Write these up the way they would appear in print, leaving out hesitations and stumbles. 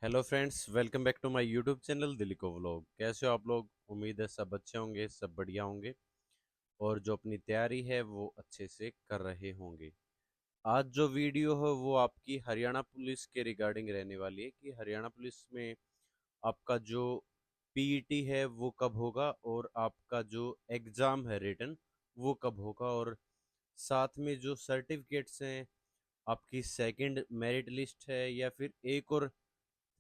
Hello friends, welcome back to my YouTube channel Delhi को vlog. कैसे हो आप लोग? उम्मीद है सब अच्छे होंगे, सब बढ़िया होंगे और जो अपनी तैयारी है वो अच्छे से कर रहे होंगे। आज जो वीडियो है वो आपकी हरियाणा पुलिस के रिगार्डिंग रहने वाली है कि हरियाणा पुलिस में आपका जो पीईटी है वो कब होगा और आपका जो एग्ज़ाम है रिटन वो कब होगा, और साथ में जो सर्टिफिकेट्स हैं, आपकी सेकंड मेरिट लिस्ट है या फिर एक और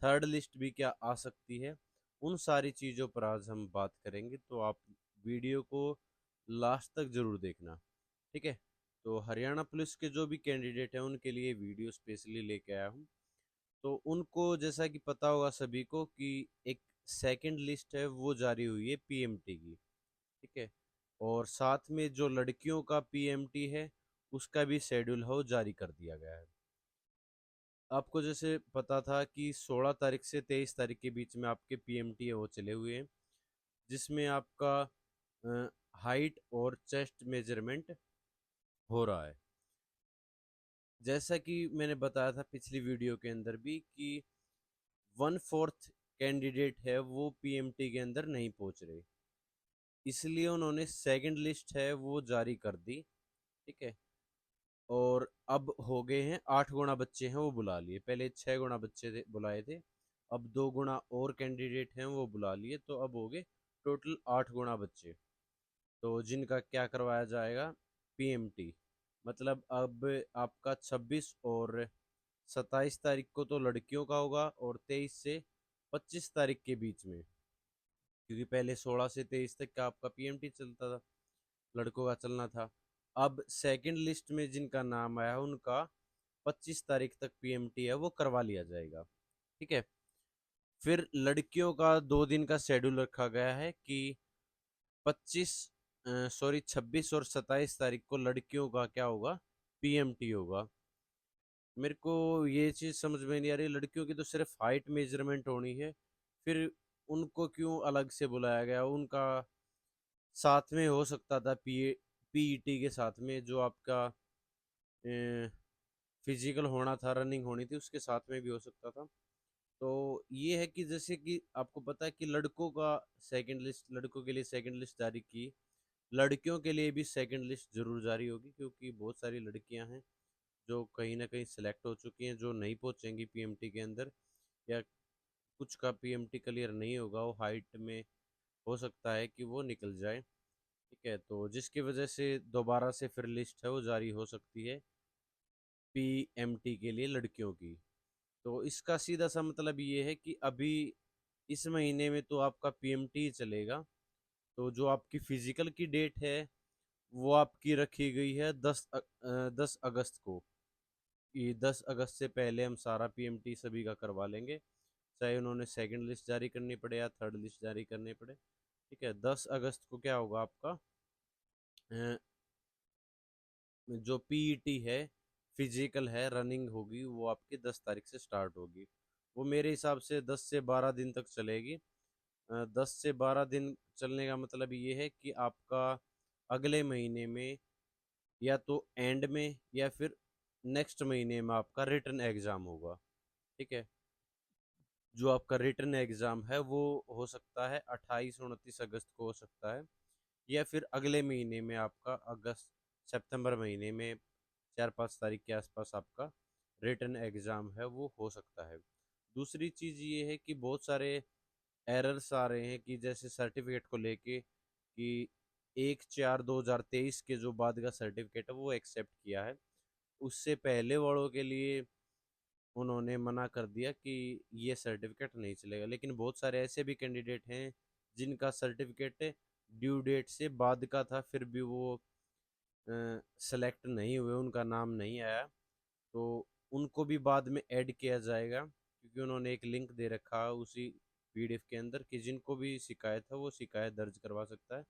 थर्ड लिस्ट भी क्या आ सकती है, उन सारी चीज़ों पर आज हम बात करेंगे। तो आप वीडियो को लास्ट तक ज़रूर देखना, ठीक है? तो हरियाणा पुलिस के जो भी कैंडिडेट हैं उनके लिए वीडियो स्पेशली लेके आया हूँ। तो उनको जैसा कि पता होगा सभी को कि एक सेकंड लिस्ट है वो जारी हुई है पीएमटी की, ठीक है? और साथ में जो लड़कियों का पीएमटी है उसका भी शेड्यूल है वो जारी कर दिया गया है। आपको जैसे पता था कि 16 तारीख से 23 तारीख के बीच में आपके पीएमटी है वो चले हुए हैं, जिसमें आपका हाइट और चेस्ट मेजरमेंट हो रहा है। जैसा कि मैंने बताया था पिछली वीडियो के अंदर भी कि 1/4 कैंडिडेट है वो पीएमटी के अंदर नहीं पहुंच रहे, इसलिए उन्होंने सेकंड लिस्ट है वो जारी कर दी, ठीक है? और अब हो गए हैं 8 गुना बच्चे हैं वो बुला लिए। पहले 6 गुना बच्चे बुलाए थे, अब 2 गुना और कैंडिडेट हैं वो बुला लिए, तो अब हो गए टोटल 8 गुना बच्चे। तो जिनका क्या करवाया जाएगा, पीएमटी। मतलब अब आपका 26 और 27 तारीख को तो लड़कियों का होगा और 23 से 25 तारीख के बीच में, क्योंकि पहले 16 से 23 तक का आपका पीएमटी चलता था, लड़कों का चलना था। अब सेकंड लिस्ट में जिनका नाम आया है उनका 25 तारीख तक पीएमटी है वो करवा लिया जाएगा, ठीक है? फिर लड़कियों का 2 दिन का शेड्यूल रखा गया है कि 25 सॉरी 26 और 27 तारीख को लड़कियों का क्या होगा, पीएमटी होगा। मेरे को ये चीज़ समझ में नहीं आ रही, लड़कियों की तो सिर्फ हाइट मेजरमेंट होनी है, फिर उनको क्यों अलग से बुलाया गया? उनका साथ में हो सकता था, पीईटी के साथ में जो आपका फिजिकल होना था, रनिंग होनी थी, उसके साथ में भी हो सकता था। तो ये है कि जैसे कि आपको पता है कि लड़कों का सेकंड लिस्ट, लड़कों के लिए सेकंड लिस्ट जारी की, लड़कियों के लिए भी सेकंड लिस्ट जरूर जारी होगी, क्योंकि बहुत सारी लड़कियां हैं जो कहीं ना कहीं सिलेक्ट हो चुकी हैं, जो नहीं पहुंचेंगी पीएमटी के अंदर, या कुछ का पीएमटी क्लियर नहीं होगा, वो हाइट में हो सकता है कि वो निकल जाए, ठीक है? तो जिसकी वजह से दोबारा से फिर लिस्ट है वो जारी हो सकती है पीएमटी के लिए लड़कियों की। तो इसका सीधा सा मतलब ये है कि अभी इस महीने में तो आपका पीएमटी चलेगा। तो जो आपकी फिजिकल की डेट है वो आपकी रखी गई है 10 अगस्त को, कि 10 अगस्त से पहले हम सारा पीएमटी सभी का करवा लेंगे, चाहे उन्होंने सेकंड लिस्ट जारी करनी पड़े या थर्ड लिस्ट जारी करनी पड़े, ठीक है? 10 अगस्त को क्या होगा आपका, अ, जो पीईटी है, फिजिकल है, रनिंग होगी, वो आपकी 10 तारीख से स्टार्ट होगी। वो मेरे हिसाब से 10 से 12 दिन तक चलेगी। 10 से 12 दिन चलने का मतलब ये है कि आपका अगले महीने में या तो एंड में या फिर नेक्स्ट महीने में आपका रिटर्न एग्ज़ाम होगा, ठीक है? जो आपका रिटर्न एग्ज़ाम है वो हो सकता है 28-29 अगस्त को हो सकता है, या फिर अगले महीने में आपका अगस्त सितंबर महीने में 4-5 तारीख के आसपास आपका रिटर्न एग्ज़ाम है वो हो सकता है। दूसरी चीज़ ये है कि बहुत सारे एरर्स आ रहे हैं कि जैसे सर्टिफिकेट को लेके कि 1/4/2023 के जो बाद का सर्टिफिकेट है वो एक्सेप्ट किया है, उससे पहले वालों के लिए उन्होंने मना कर दिया कि ये सर्टिफिकेट नहीं चलेगा। लेकिन बहुत सारे ऐसे भी कैंडिडेट हैं जिनका सर्टिफिकेट ड्यू डेट से बाद का था, फिर भी वो सेलेक्ट नहीं हुए, उनका नाम नहीं आया, तो उनको भी बाद में ऐड किया जाएगा, क्योंकि उन्होंने एक लिंक दे रखा है उसी पीडीएफ के अंदर कि जिनको भी शिकायत है वो शिकायत दर्ज करवा सकता है,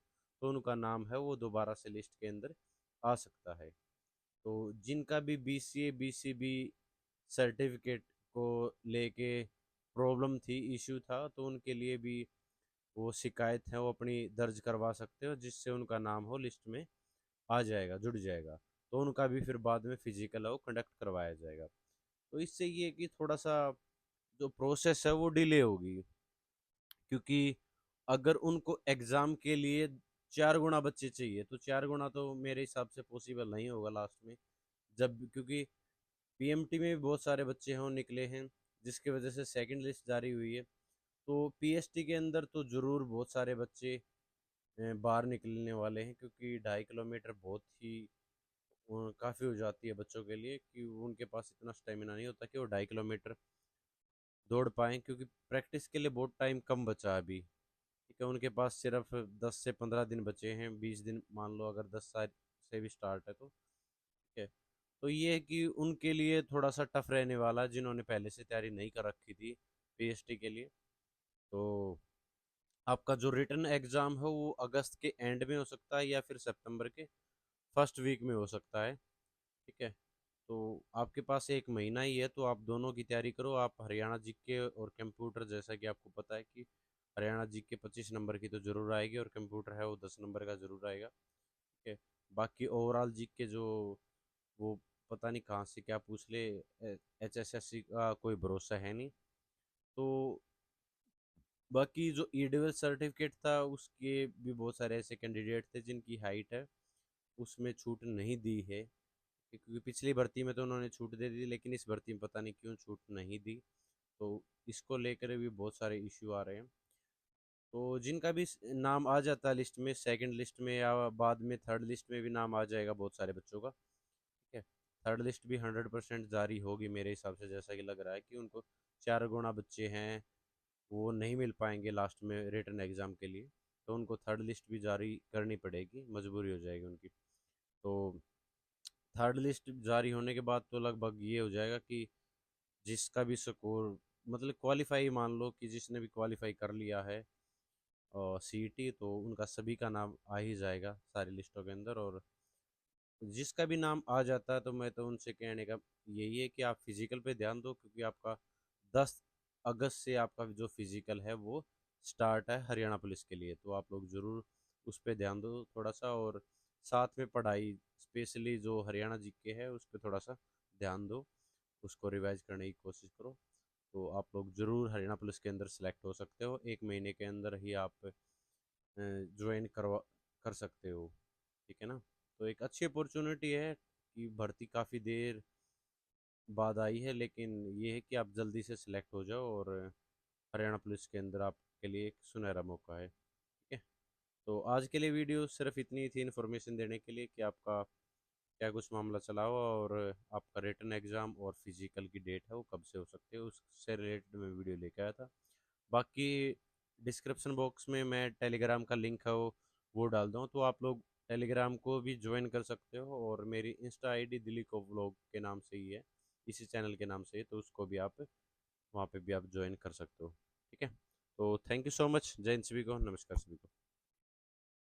तो उनका नाम है वो दोबारा से लिस्ट के अंदर आ सकता है। तो जिनका भी बीसीए बीसीबी सर्टिफिकेट को लेके प्रॉब्लम थी, इश्यू था, तो उनके लिए भी वो शिकायत है वो अपनी दर्ज करवा सकते हो, जिससे उनका नाम हो लिस्ट में आ जाएगा, जुड़ जाएगा। तो उनका भी फिर बाद में फिजिकल है वो कंडक्ट करवाया जाएगा। तो इससे ये है कि थोड़ा सा जो प्रोसेस है वो डिले होगी, क्योंकि अगर उनको एग्ज़ाम के लिए 4 गुना बच्चे चाहिए, तो 4 गुना तो मेरे हिसाब से पॉसिबल नहीं होगा लास्ट में। जब क्योंकि पीएमटी में भी बहुत सारे बच्चे हों निकले हैं, जिसकी वजह से सेकंड लिस्ट जारी हुई है। तो पीएसटी के अंदर तो ज़रूर बहुत सारे बच्चे बाहर निकलने वाले हैं, क्योंकि 2.5 किलोमीटर बहुत ही काफ़ी हो जाती है बच्चों के लिए, कि उनके पास इतना स्टेमिना नहीं होता कि वो 2.5 किलोमीटर दौड़ पाएँ, क्योंकि प्रैक्टिस के लिए बहुत टाइम कम बचा है अभी। ठीक है, उनके पास सिर्फ 10 से 15 दिन बचे हैं, 20 दिन मान लो, अगर 10 साल से भी स्टार्ट है तो। ठीक है, तो ये है कि उनके लिए थोड़ा सा टफ रहने वाला है, जिन्होंने पहले से तैयारी नहीं कर रखी थी पीएसटी के लिए। तो आपका जो रिटन एग्ज़ाम है वो अगस्त के एंड में हो सकता है, या फिर सितंबर के फर्स्ट वीक में हो सकता है। ठीक है, तो आपके पास 1 महीना ही है, तो आप दोनों की तैयारी करो। आप हरियाणा जीके और कंप्यूटर, जैसा कि आपको पता है कि हरियाणा जीके 25 नंबर की तो ज़रूर आएगी, और कंप्यूटर है वो 10 नंबर का ज़रूर आएगा। ठीक है, बाकी ओवरऑल जीके जो वो पता नहीं कहाँ से क्या पूछ ले, एचएसएससी का कोई भरोसा है नहीं। तो बाकी जो ईडब्ल्यू सर्टिफिकेट था, उसके भी बहुत सारे ऐसे कैंडिडेट थे जिनकी हाइट है उसमें छूट नहीं दी है, क्योंकि पिछली भर्ती में तो उन्होंने छूट दे दी, लेकिन इस भर्ती में पता नहीं क्यों छूट नहीं दी। तो इसको लेकर भी बहुत सारे इश्यू आ रहे हैं। तो जिनका भी नाम आ जाता है लिस्ट में, सेकंड लिस्ट में या बाद में थर्ड लिस्ट में भी नाम आ जाएगा बहुत सारे बच्चों का। ठीक है, थर्ड लिस्ट भी 100% जारी होगी मेरे हिसाब से, जैसा कि लग रहा है कि उनको 4 गुना बच्चे हैं, वो नहीं मिल पाएंगे लास्ट में रिटन एग्ज़ाम के लिए, तो उनको थर्ड लिस्ट भी जारी करनी पड़ेगी, मजबूरी हो जाएगी उनकी। तो थर्ड लिस्ट जारी होने के बाद तो लगभग ये हो जाएगा कि जिसका भी स्कोर, मतलब क्वालिफाई, मान लो कि जिसने भी क्वालिफाई कर लिया है और सीईटी, तो उनका सभी का नाम आ ही जाएगा सारी लिस्टों के अंदर। और जिसका भी नाम आ जाता है, तो मैं तो उनसे कहने का यही है कि आप फिजिकल पे ध्यान दो, क्योंकि आपका 10 अगस्त से आपका जो फिजिकल है वो स्टार्ट है हरियाणा पुलिस के लिए, तो आप लोग ज़रूर उस पर ध्यान दो थोड़ा सा। और साथ में पढ़ाई, स्पेशली जो हरियाणा जीके है उस पर थोड़ा सा ध्यान दो, उसको रिवाइज करने की कोशिश करो। तो आप लोग ज़रूर हरियाणा पुलिस के अंदर सेलेक्ट हो सकते हो, 1 महीने के अंदर ही आप ज्वाइन करवा कर सकते हो। ठीक है ना, तो एक अच्छी अपॉर्चुनिटी है कि भर्ती काफ़ी देर बाद आई है, लेकिन ये है कि आप जल्दी से सिलेक्ट हो जाओ, और हरियाणा पुलिस के अंदर आपके लिए एक सुनहरा मौका है। ठीक है, तो आज के लिए वीडियो सिर्फ इतनी थी, इन्फॉर्मेशन देने के लिए कि आपका क्या कुछ मामला चला हुआ, और आपका रिटन एग्ज़ाम और फिजिकल की डेट है वो कब से हो सकती है, उससे रिलेटेड मैं वीडियो लेके आया था। बाकी डिस्क्रिप्शन बॉक्स में मैं टेलीग्राम का लिंक है वो डाल दूँ, तो आप लोग टेलीग्राम को भी ज्वाइन कर सकते हो, और मेरी इंस्टा आईडी दिलीप को व्लॉग के नाम से ही है, इसी चैनल के नाम से ही, तो उसको भी आप वहाँ पे भी आप ज्वाइन कर सकते हो। ठीक है, तो थैंक यू सो मच, जय हिंद सभी को, नमस्कार सभी को।